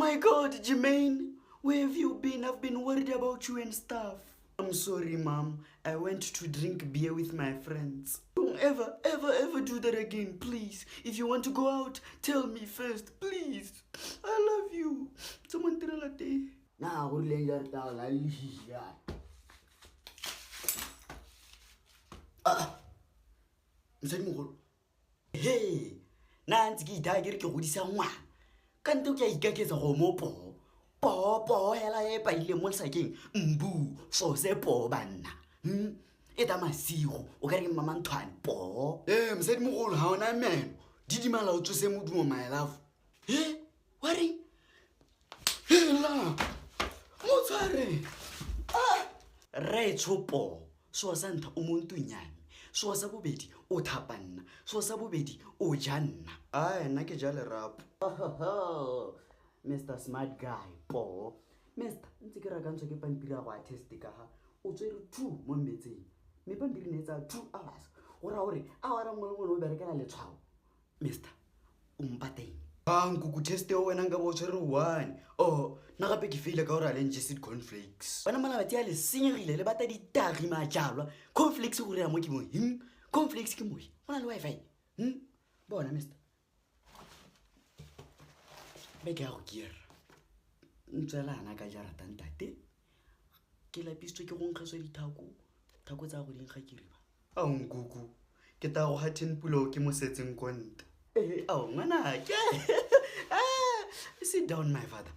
my God, Jermaine, where have you been? I've been worried about you and stuff. I'm sorry, Mom. I went to drink beer with my friends. Don't ever do that again, please. If you want to go out, tell me first, please. I love you. Someone tell a day. Nah, we're laying that down. Hey, Nancy Tiger Kodisa one. Can't you get a homo? Po, hella by Lemons again. Mboo, so say po banna. It am a see you, or getting my man twine, po. Said more how I man. Did you allow to say Mudu, my love? Eh? Worry? Hella. What's hurry? Rachel po, so sent Umuntunyan. So as a bobedi, o tapan, so as a bobedi, o jan. Ay, nakajal rap. Mr. Smart Guy, po. Mr. Ntikaragan to get Pampira white testicaha, o 2 moments. Me Pampirinator 2 hours. Or our own Bergana child. Mr. Umpate. Kuku test when I go to one. Oh, Nagapeki feel like our and conflicts. When I'm a tell singing, but I did tag my jabla. Conflicts who are making him. Conflicts can we. One Wi-Fi. Bona, Mr. Make out gear. Nzalana Gajara Tantate. Kill a piece to your own castle taco. Tacos are within Hakiriba. Oh, Gugu. Get our hat in pulo, Kimo sets in quant. Oh, mana, sit down, my father.